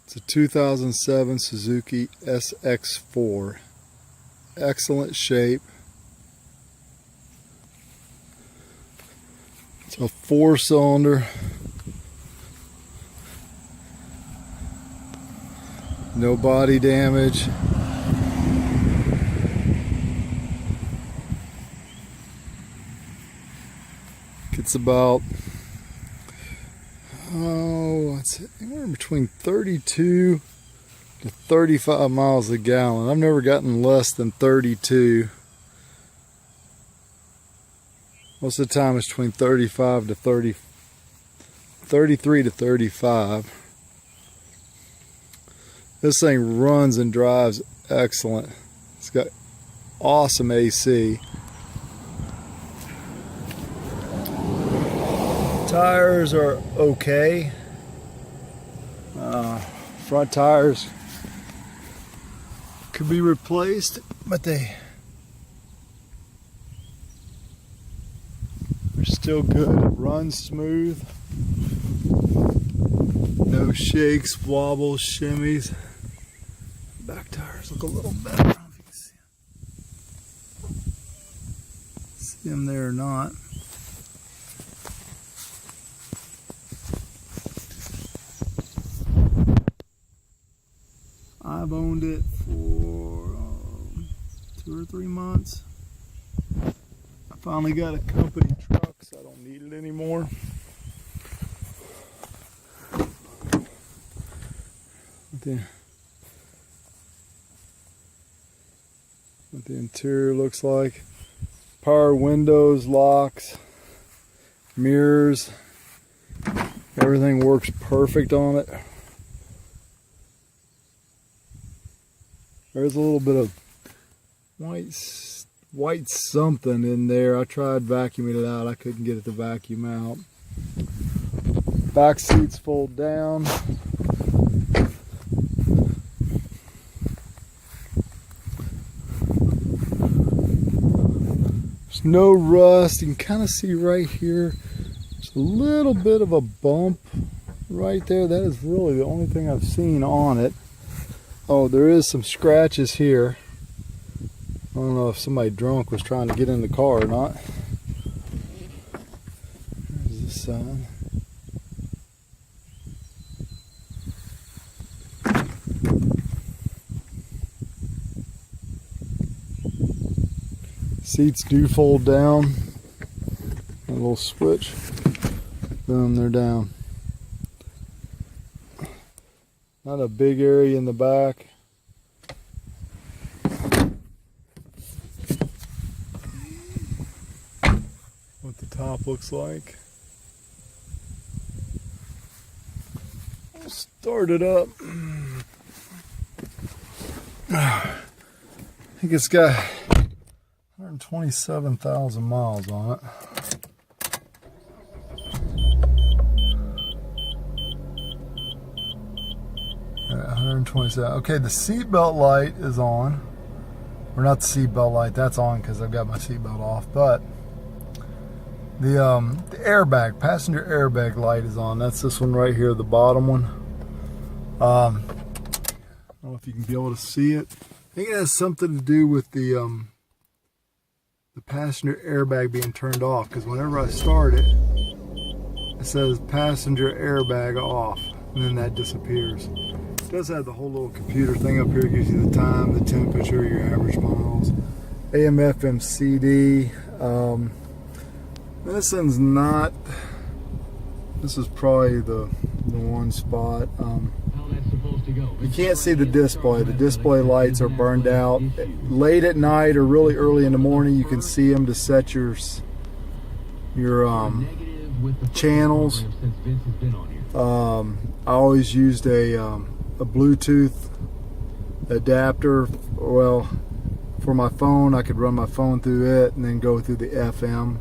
It's a 2007 Suzuki SX4. Excellent shape. It's a 4-cylinder. No body damage. It's about it's anywhere between 32 to 35 miles a gallon. I've never gotten less than 32. Most of the time it's between 35 to 30, 33 to 35. This thing runs and drives excellent. It's got awesome AC. Tires are okay. Front tires could be replaced, but they are still good. It runs smooth. No shakes, wobbles, shimmies. Back tires look a little better. I don't know if you can see them there or not. I've owned it for 2 or 3 months. I finally got a company truck, so I don't need it anymore. What the interior looks like. Power windows, locks, mirrors. Everything works perfect on it. There's a little bit of white something in there. I tried vacuuming it out. I couldn't get it to vacuum out. Back seats fold down. There's no rust. You can kind of see right here. There's a little bit of a bump right there. That is really the only thing I've seen on it. Oh, there is some scratches here. I don't know if somebody drunk was trying to get in the car or not. There's this side. Seats do fold down. A little switch. Boom, they're down. Not a big area in the back. What the top looks like. I'll start it up. I think it's got 127,000 miles on it. All right, 127. Okay, the seatbelt light is on. Or not the seatbelt light, that's on because I've got my seatbelt off. But the airbag, passenger airbag light is on. That's this one right here, the bottom one. I don't know if you can be able to see it. I think it has something to do with the passenger airbag being turned off, because whenever I start it, it says passenger airbag off, and then that disappears. It does have the whole little computer thing up here. It gives you the time, the temperature, your average miles, AM, FM, CD. This one's not. This is probably the one spot. You can't see the display. The display lights are burned out. Late at night or really early in the morning, you can see them to set your channels. I always used a Bluetooth adapter. Well, for my phone, I could run my phone through it and then go through the FM.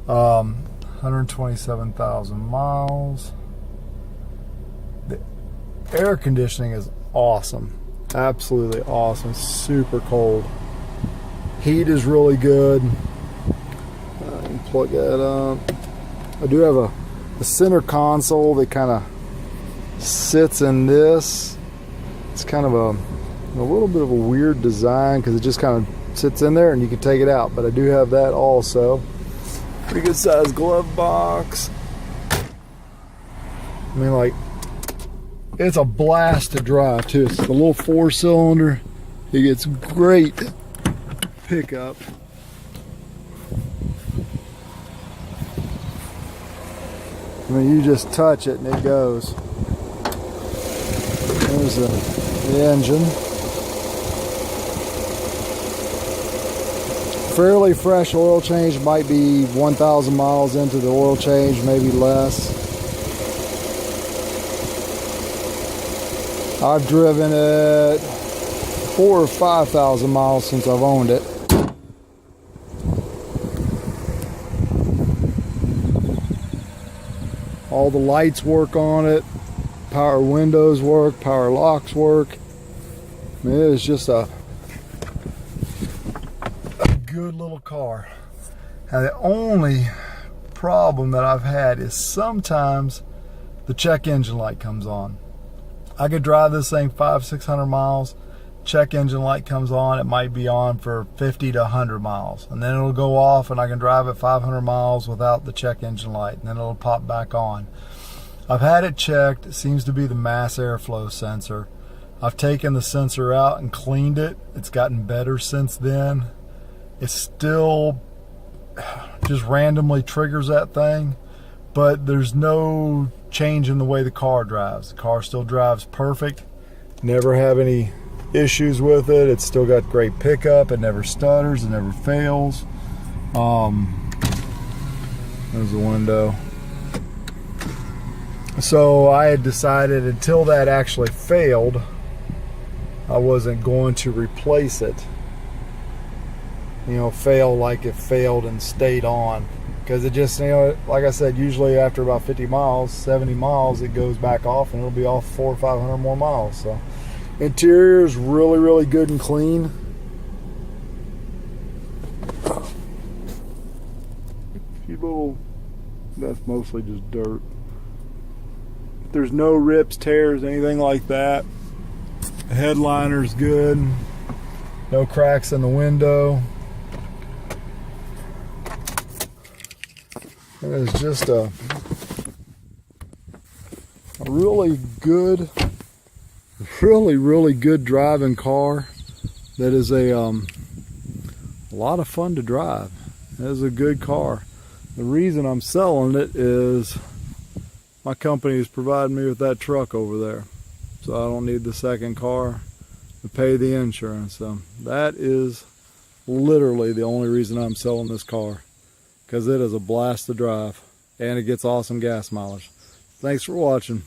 127,000 miles. The air conditioning is awesome. Absolutely awesome. Super cold. Heat is really good. I can plug that up. I do have a center console that kind of sits in this. It's kind of a little bit of a weird design because it just kind of sits in there and you can take it out, but I do have that also. Pretty good sized glove box. I mean, like, it's a blast to drive too. It's a little 4-cylinder. It gets great pickup. I mean, you just touch it and it goes. There's the engine. Fairly fresh oil change, might be 1,000 miles into the oil change, maybe less. I've driven it 4,000 or 5,000 miles since I've owned it. All the lights work on it. Power windows work, power locks work. I mean, it is just a good little car. Now, the only problem that I've had is sometimes the check engine light comes on. I could drive this thing 500-600 miles, check engine light comes on, it might be on for 50 to 100 miles, and then it'll go off and I can drive at 500 miles without the check engine light, and then it'll pop back on. I've had it checked. It seems to be the mass airflow sensor. I've taken the sensor out and cleaned it. It's gotten better since then. It still just randomly triggers that thing, but there's no change in the way the car drives. The car still drives perfect. Never have any issues with it. It's still got great pickup. It never stutters. It never fails. There's the window. So I had decided until that actually failed, I wasn't going to replace it. You know, fail like it failed and stayed on. Because it just, you know, like I said, usually after about 50 miles, 70 miles, it goes back off and it'll be off 400 or 500 more miles. So interior is really, really good and clean. Few little, that's mostly just dirt. There's no rips, tears, anything like that. The headliner's good. No cracks in the window. It is just a really good, really good driving car that is a lot of fun to drive. It is a good car. The reason I'm selling it is my company is providing me with that truck over there, so I don't need the second car to pay the insurance. So that is literally the only reason I'm selling this car, because it is a blast to drive and it gets awesome gas mileage. Thanks for watching.